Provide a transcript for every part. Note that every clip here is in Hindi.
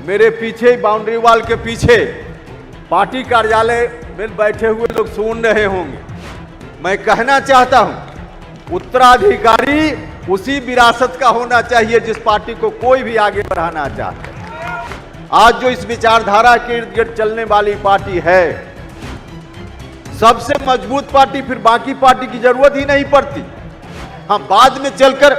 मेरे पीछे ही बाउंड्री वॉल के पीछे पार्टी कार्यालय में बैठे हुए लोग सुन रहे होंगे। मैं कहना चाहता हूं, उत्तराधिकारी उसी विरासत का होना चाहिए जिस पार्टी को कोई भी आगे बढ़ाना चाहता है। आज जो इस विचारधारा के इर्द गिर्द चलने वाली पार्टी है, सबसे मजबूत पार्टी, फिर बाकी पार्टी की जरूरत ही नहीं पड़ती। हाँ, बाद में चलकर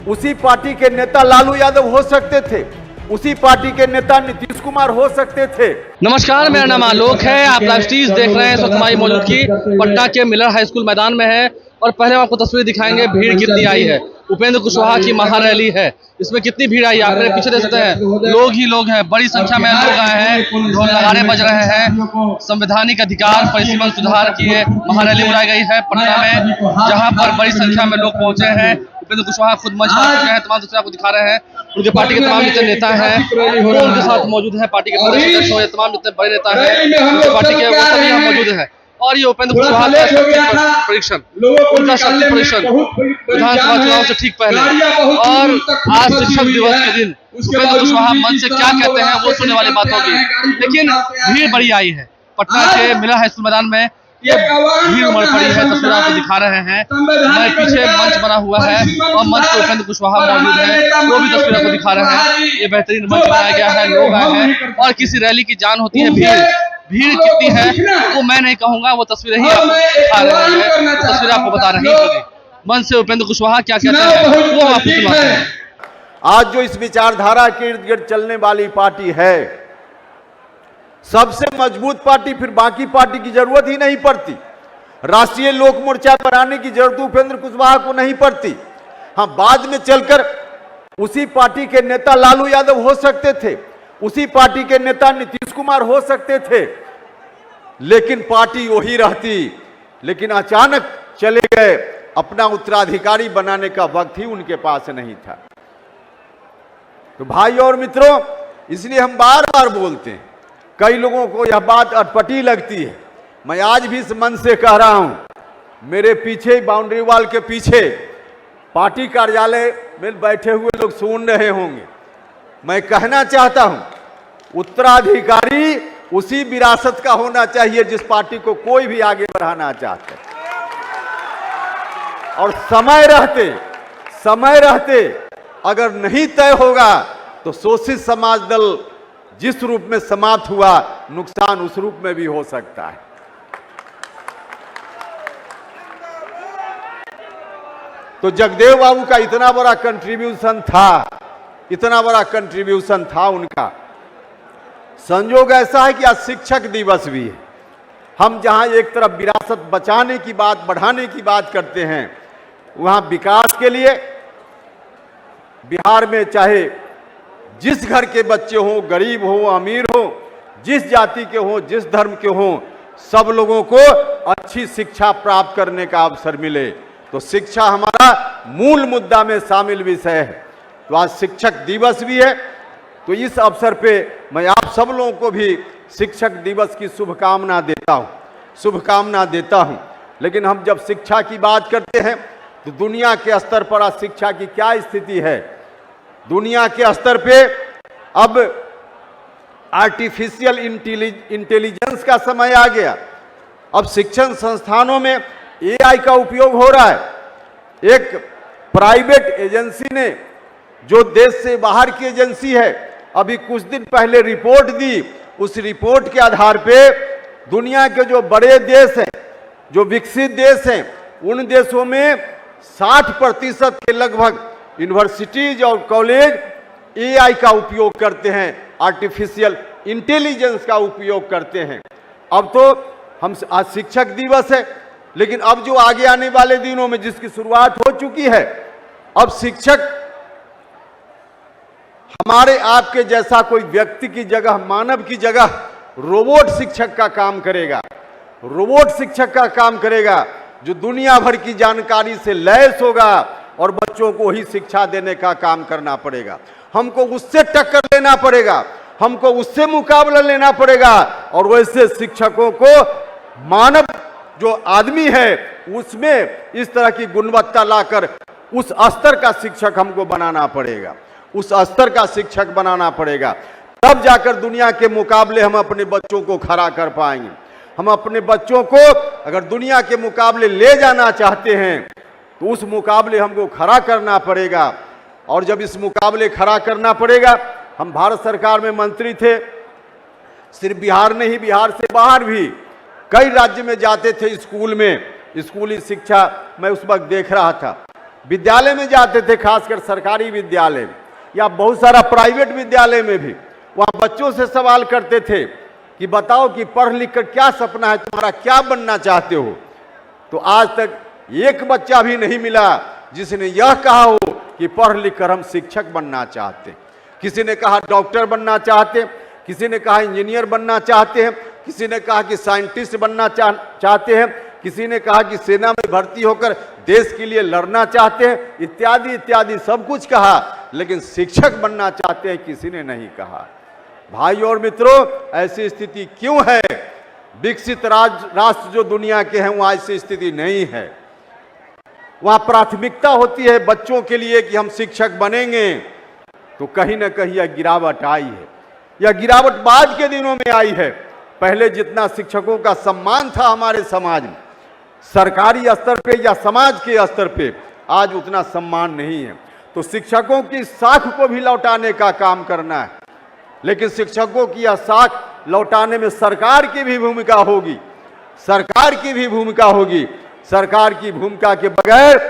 उसी पार्टी के नेता लालू यादव हो सकते थे, उसी पार्टी के नेता नीतीश कुमार हो सकते थे। नमस्कार, मेरा नाम आलोक है। आप लाइव स्ट्रीज देख रहे हैं। इस वक्त हमारी मौजूदगी पटना के मिलर हाई स्कूल मैदान में है और पहले हम आपको तस्वीर दिखाएंगे। भीड़ कितनी आई है। उपेंद्र कुशवाहा की महारैली है, इसमें कितनी भीड़ आई है आप पीछे देख सकते हैं। लोग ही लोग हैं, बड़ी संख्या में लोग आए हैं, ढोल नगाड़े बज रहे हैं। संवैधानिक अधिकार परिसीमन सुधार की महारैली बुलाई गई है पटना में, जहां पर बड़ी संख्या में लोग पहुंचे हैं। उपेंद्र कुशवाहा खुद मंच पर चुके हैं, तमाम तस्वीरें आपको दिखा रहे हैं। उनके पार्टी के तमाम जितने नेता हैं वो उनके साथ मौजूद है। पार्टी के प्रदेश अध्यक्ष हो या तमाम जितने बड़े नेता हैं उनके पार्टी के, वो सभी यहाँ मौजूद है। और ये उपेंद्र कुशवाहा का शक्ति परीक्षण, उनका शक्ति परीक्षण विधानसभा चुनाव से ठीक पहले। और आज शिक्षक दिवस के दिन उपेंद्र कुशवाहा मंच से क्या कहते हैं वो सुनने वाली बात होगी। लेकिन भीड़ बड़ी आई है पटना के मिलर हाई स्कूल मैदान में। ये भीड़ उमड़ पड़ी है, तस्वीर आपको दिखा रहे हैं। मैं पीछे मंच बना हुआ है और मंच पर उपेंद्र कुशवाहा मौजूद है, वो भी तस्वीर आपको दिखा रहे हैं। ये बेहतरीन मंच बनाया गया है, लोग आए हैं। और किसी रैली की जान होती है भीड़ कितनी है वो मैं नहीं कहूंगा, वो तस्वीरें ही आपको दिखा रहे हैं, तस्वीर आपको बता रही होगी। मंच से उपेंद्र कुशवाहा क्या कहते हैं वो आपको सुनाते हैं। आज जो इस विचारधारा के इर्द गिर्द चलने वाली पार्टी है, सबसे मजबूत पार्टी, फिर बाकी पार्टी की जरूरत ही नहीं पड़ती। राष्ट्रीय लोक मोर्चा पर आने की जरूरत उपेंद्र कुशवाहा को नहीं पड़ती। हाँ, बाद में चलकर उसी पार्टी के नेता लालू यादव हो सकते थे, उसी पार्टी के नेता नीतीश कुमार हो सकते थे, लेकिन पार्टी वही रहती। लेकिन अचानक चले गए, अपना उत्तराधिकारी बनाने का वक्त ही उनके पास नहीं था। तो भाई और मित्रों, इसलिए हम बार बार बोलते हैं, कई लोगों को यह बात अटपटी लगती है। मैं आज भी इस मन से कह रहा हूं, मेरे पीछे बाउंड्री वॉल के पीछे पार्टी कार्यालय में बैठे हुए लोग सुन रहे होंगे। मैं कहना चाहता हूं, उत्तराधिकारी उसी विरासत का होना चाहिए जिस पार्टी को कोई भी आगे बढ़ाना चाहता है। और समय रहते अगर नहीं तय होगा तो शोषित समाज दल जिस रूप में समाप्त हुआ, नुकसान उस रूप में भी हो सकता है। तो जगदेव बाबू का इतना बड़ा कंट्रीब्यूशन था उनका। संयोग ऐसा है कि आज शिक्षक दिवस भी है। हम जहां एक तरफ विरासत बचाने की बात, बढ़ाने की बात करते हैं, वहां विकास के लिए बिहार में चाहे जिस घर के बच्चे हों, गरीब हो, अमीर हो, जिस जाति के हों, जिस धर्म के हों, सब लोगों को अच्छी शिक्षा प्राप्त करने का अवसर मिले। तो शिक्षा हमारा मूल मुद्दा में शामिल विषय है। तो आज शिक्षक दिवस भी है, तो इस अवसर पे मैं आप सब लोगों को भी शिक्षक दिवस की शुभकामना देता हूं। लेकिन हम जब शिक्षा की बात करते हैं तो दुनिया के स्तर पर आज शिक्षा की क्या स्थिति है। दुनिया के स्तर पे अब आर्टिफिशियल इंटेलिजेंस का समय आ गया। अब शिक्षण संस्थानों में एआई का उपयोग हो रहा है। एक प्राइवेट एजेंसी ने, जो देश से बाहर की एजेंसी है, अभी कुछ दिन पहले रिपोर्ट दी। उस रिपोर्ट के आधार पे दुनिया के जो बड़े देश हैं, जो विकसित देश हैं, उन देशों में 60% के लगभग यूनिवर्सिटीज और कॉलेज एआई का उपयोग करते हैं, आर्टिफिशियल इंटेलिजेंस का उपयोग करते हैं। अब तो हम आज शिक्षक दिवस है, लेकिन अब जो आगे आने वाले दिनों में जिसकी शुरुआत हो चुकी है, अब शिक्षक हमारे आपके जैसा कोई व्यक्ति की जगह, मानव की जगह रोबोट शिक्षक का काम करेगा। रोबोट शिक्षक का काम करेगा जो दुनिया भर की जानकारी से लैस होगा और बच्चों को ही शिक्षा देने का काम करना पड़ेगा। हमको उससे टक्कर लेना पड़ेगा, हमको उससे मुकाबला लेना पड़ेगा। और वैसे शिक्षकों को मानव जो आदमी है उसमें इस तरह की गुणवत्ता लाकर उस स्तर का शिक्षक हमको बनाना पड़ेगा, उस स्तर का शिक्षक बनाना पड़ेगा। तब जाकर दुनिया के मुकाबले हम अपने बच्चों को खड़ा कर पाएंगे। हम अपने बच्चों को अगर दुनिया के मुकाबले ले जाना चाहते हैं तो उस मुकाबले हमको खड़ा करना पड़ेगा। और जब इस मुकाबले खड़ा करना पड़ेगा, हम भारत सरकार में मंत्री थे, सिर्फ बिहार नहीं, बिहार से बाहर भी कई राज्य में जाते थे। स्कूल में स्कूली शिक्षा मैं उस वक्त देख रहा था। विद्यालय में जाते थे, खासकर सरकारी विद्यालय या बहुत सारा प्राइवेट विद्यालय में भी, वहाँ बच्चों से सवाल करते थे कि बताओ कि पढ़ लिख कर क्या सपना है तुम्हारा, क्या बनना चाहते हो। तो आज तक एक बच्चा भी नहीं मिला जिसने यह कहा हो कि पढ़ लिख कर हम शिक्षक बनना चाहते। किसी ने कहा डॉक्टर बनना चाहते, किसी ने कहा इंजीनियर बनना चाहते हैं, किसी ने कहा कि साइंटिस्ट बनना चाहते हैं, किसी ने कहा कि सेना में भर्ती होकर देश के लिए लड़ना चाहते हैं, इत्यादि इत्यादि सब कुछ कहा, लेकिन शिक्षक बनना चाहते हैं किसी ने नहीं कहा। भाई और मित्रों, ऐसी स्थिति क्यों है? विकसित राष्ट्र जो दुनिया के हैं वहां ऐसी स्थिति नहीं है। वहां प्राथमिकता होती है बच्चों के लिए कि हम शिक्षक बनेंगे। तो कहीं ना कहीं यह गिरावट आई है। यह गिरावट बाद के दिनों में आई है। पहले जितना शिक्षकों का सम्मान था हमारे समाज में, सरकारी स्तर पे या समाज के स्तर पे, आज उतना सम्मान नहीं है। तो शिक्षकों की साख को भी लौटाने का काम करना है। लेकिन शिक्षकों की यह साख लौटाने में सरकार की भी भूमिका होगी। सरकार की भी भूमिका होगी। सरकार की भूमिका के बगैर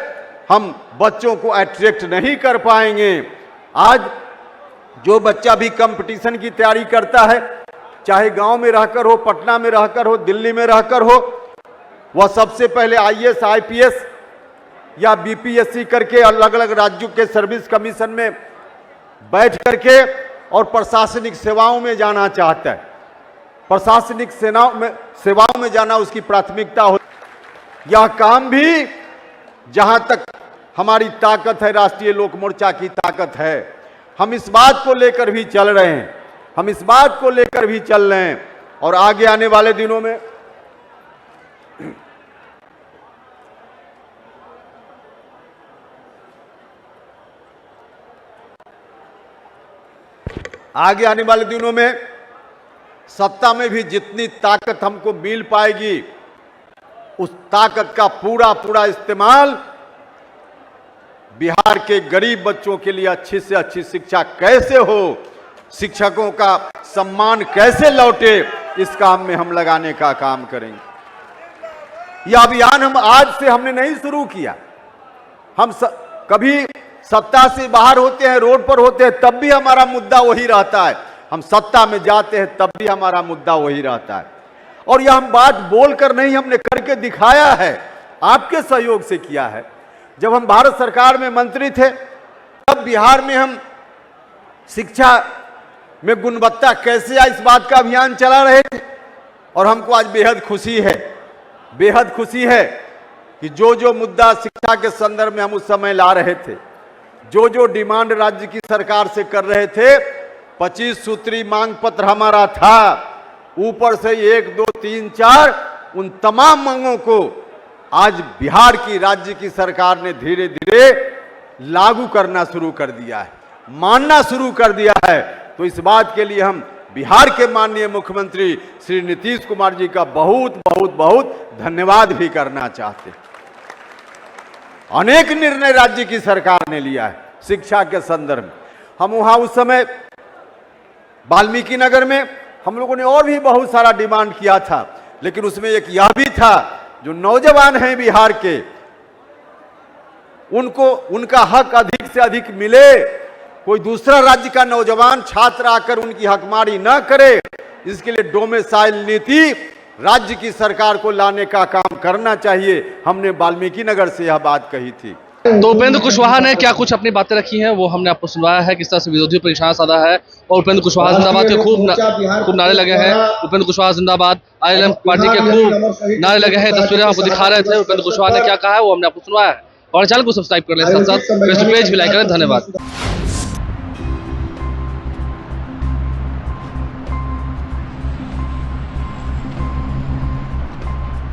हम बच्चों को अट्रैक्ट नहीं कर पाएंगे। आज जो बच्चा भी कंपटीशन की तैयारी करता है, चाहे गांव में रहकर हो, पटना में रहकर हो, दिल्ली में रहकर हो, वह सबसे पहले आईएएस, आईपीएस या बीपीएससी करके अलग अलग राज्यों के सर्विस कमीशन में बैठ करके और प्रशासनिक सेवाओं में जाना चाहता है। प्रशासनिक सेवाओं में जाना उसकी प्राथमिकता हो। यह काम भी, जहां तक हमारी ताकत है, राष्ट्रीय लोक मोर्चा की ताकत है, हम इस बात को लेकर भी चल रहे हैं। हम इस बात को लेकर भी चल रहे हैं। और आगे आने वाले दिनों में सत्ता में भी जितनी ताकत हमको मिल पाएगी, उस ताकत का पूरा पूरा इस्तेमाल बिहार के गरीब बच्चों के लिए अच्छी से अच्छी शिक्षा कैसे हो, शिक्षकों का सम्मान कैसे लौटे, इस काम में हम लगाने का काम करेंगे। यह अभियान हम आज से हमने नहीं शुरू किया। हम कभी सत्ता से बाहर होते हैं, रोड पर होते हैं, तब भी हमारा मुद्दा वही रहता है। हम सत्ता में जाते हैं तब भी हमारा मुद्दा वही रहता है। और यह हम बात बोलकर नहीं, हमने करके दिखाया है, आपके सहयोग से किया है। जब हम भारत सरकार में मंत्री थे तब बिहार में हम शिक्षा में गुणवत्ता कैसे आए, इस बात का अभियान चला रहे थे। और हमको आज बेहद खुशी है कि जो जो मुद्दा शिक्षा के संदर्भ में हम उस समय ला रहे थे, जो जो डिमांड राज्य की सरकार से कर रहे थे, 25 सूत्री मांग पत्र हमारा था, ऊपर से 1, 2, 3, 4 उन तमाम मांगों को आज बिहार की राज्य की सरकार ने धीरे धीरे लागू करना शुरू कर दिया है, मानना शुरू कर दिया है। तो इस बात के लिए हम बिहार के माननीय मुख्यमंत्री श्री नीतीश कुमार जी का बहुत बहुत बहुत धन्यवाद भी करना चाहते हैं। अनेक निर्णय राज्य की सरकार ने लिया है शिक्षा के संदर्भ में। हम वहां उस समय वाल्मीकि नगर में हम लोगों ने और भी बहुत सारा डिमांड किया था, लेकिन उसमें एक यह भी था, जो नौजवान हैं बिहार के, उनको उनका हक अधिक से अधिक मिले। कोई दूसरा राज्य का नौजवान छात्र आकर उनकी हकमारी न करे, इसके लिए डोमिसाइल नीति राज्य की सरकार को लाने का काम करना चाहिए। हमने वाल्मीकि नगर से यह बात कही थी। तो उपेंद्र कुशवाहा ने क्या कुछ अपनी बातें रखी हैं, वो हमने आपको सुनवाया है, किस तरह से विरोधियों पर निशाना साधा है। और उपेंद्र कुशवाहा जिंदाबाद के खूब नारे लगे हैं। उपेंद्र कुशवाहा जिंदाबाद, ILM पार्टी के खूब नारे लगे हैं। तस्वीरें आपको दिखा रहे थे। उपेंद्र कुशवाहा ने क्या कहा है वो हमने आपको सुनवाया है। और चैनल को सब्सक्राइब कर लें, साथ साथ फेसबुक पेज भी लाइक करें। धन्यवाद।